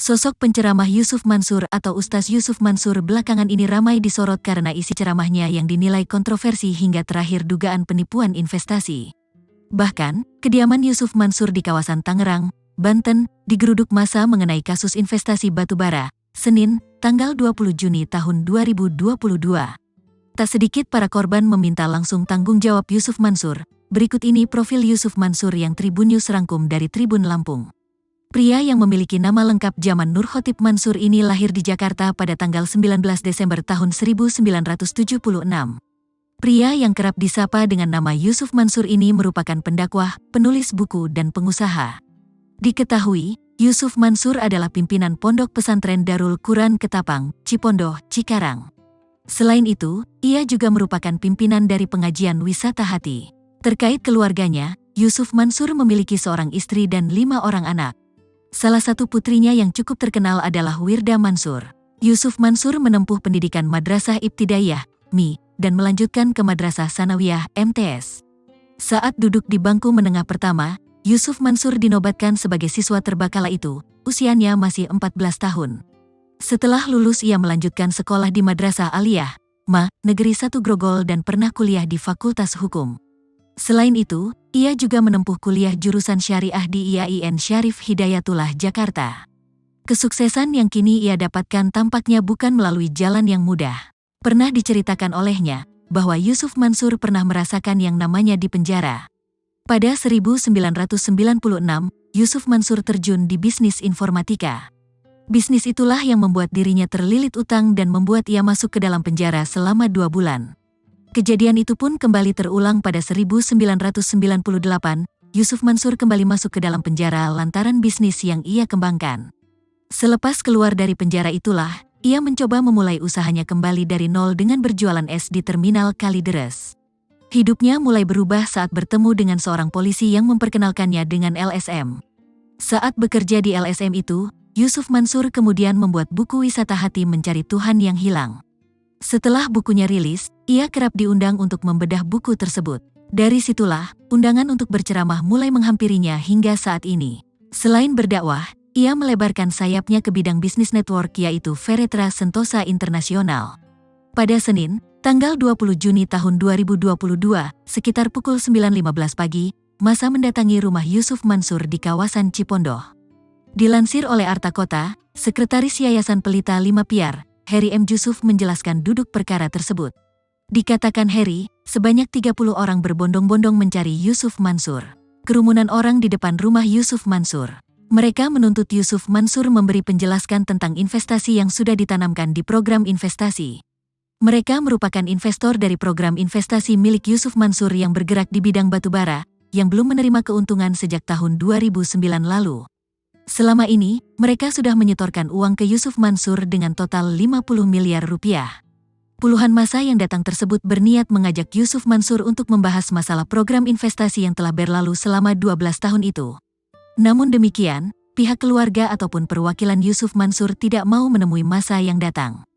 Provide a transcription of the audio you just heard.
Sosok penceramah Yusuf Mansur atau Ustaz Yusuf Mansur belakangan ini ramai disorot karena isi ceramahnya yang dinilai kontroversi hingga terakhir dugaan penipuan investasi. Bahkan, kediaman Yusuf Mansur di kawasan Tangerang, Banten, digeruduk massa mengenai kasus investasi batubara, Senin, tanggal 20 Juni tahun 2022. Tak sedikit para korban meminta langsung tanggung jawab Yusuf Mansur. Berikut ini profil Yusuf Mansur yang Tribun News rangkum dari Tribun Lampung. Pria yang memiliki nama lengkap Zaman Nur Khotib Mansur ini lahir di Jakarta pada tanggal 19 Desember tahun 1976. Pria yang kerap disapa dengan nama Yusuf Mansur ini merupakan pendakwah, penulis buku dan pengusaha. Diketahui, Yusuf Mansur adalah pimpinan Pondok Pesantren Darul Quran Ketapang, Cipondoh, Cikarang. Selain itu, ia juga merupakan pimpinan dari pengajian Wisata Hati. Terkait keluarganya, Yusuf Mansur memiliki seorang istri dan 5 orang anak. Salah satu putrinya yang cukup terkenal adalah Wirda Mansur. Yusuf Mansur menempuh pendidikan Madrasah Ibtidaiyah, MI, dan melanjutkan ke Madrasah Sanawiyah, MTS. Saat duduk di bangku menengah pertama, Yusuf Mansur dinobatkan sebagai siswa terbakala itu, usianya masih 14 tahun. Setelah lulus ia melanjutkan sekolah di Madrasah Aliyah, MA, Negeri 1 Grogol dan pernah kuliah di Fakultas Hukum. Selain itu, ia juga menempuh kuliah jurusan syariah di IAIN Syarif Hidayatullah, Jakarta. Kesuksesan yang kini ia dapatkan tampaknya bukan melalui jalan yang mudah. Pernah diceritakan olehnya, bahwa Yusuf Mansur pernah merasakan yang namanya dipenjara. Pada 1996, Yusuf Mansur terjun di bisnis informatika. Bisnis itulah yang membuat dirinya terlilit utang dan membuat ia masuk ke dalam penjara selama 2 bulan. Kejadian itu pun kembali terulang pada 1998, Yusuf Mansur kembali masuk ke dalam penjara lantaran bisnis yang ia kembangkan. Selepas keluar dari penjara itulah, ia mencoba memulai usahanya kembali dari nol dengan berjualan es di Terminal Kalideres. Hidupnya mulai berubah saat bertemu dengan seorang polisi yang memperkenalkannya dengan LSM. Saat bekerja di LSM itu, Yusuf Mansur kemudian membuat buku Wisata Hati Mencari Tuhan yang Hilang. Setelah bukunya rilis, ia kerap diundang untuk membedah buku tersebut. Dari situlah, undangan untuk berceramah mulai menghampirinya hingga saat ini. Selain berdakwah, ia melebarkan sayapnya ke bidang bisnis network yaitu Veretra Sentosa Internasional. Pada Senin, tanggal 20 Juni tahun 2022, sekitar pukul 9.15 pagi, massa mendatangi rumah Yusuf Mansur di kawasan Cipondoh. Dilansir oleh Arta Kota, Sekretaris Yayasan Pelita 5 Piar, Heri M. Jusuf menjelaskan duduk perkara tersebut. Dikatakan Heri, sebanyak 30 orang berbondong-bondong mencari Yusuf Mansur. Kerumunan orang di depan rumah Yusuf Mansur. Mereka menuntut Yusuf Mansur memberi penjelasan tentang investasi yang sudah ditanamkan di program investasi. Mereka merupakan investor dari program investasi milik Yusuf Mansur yang bergerak di bidang batubara, yang belum menerima keuntungan sejak tahun 2009 lalu. Selama ini, mereka sudah menyetorkan uang ke Yusuf Mansur dengan total 50 miliar rupiah. Puluhan massa yang datang tersebut berniat mengajak Yusuf Mansur untuk membahas masalah program investasi yang telah berlalu selama 12 tahun itu. Namun demikian, pihak keluarga ataupun perwakilan Yusuf Mansur tidak mau menemui massa yang datang.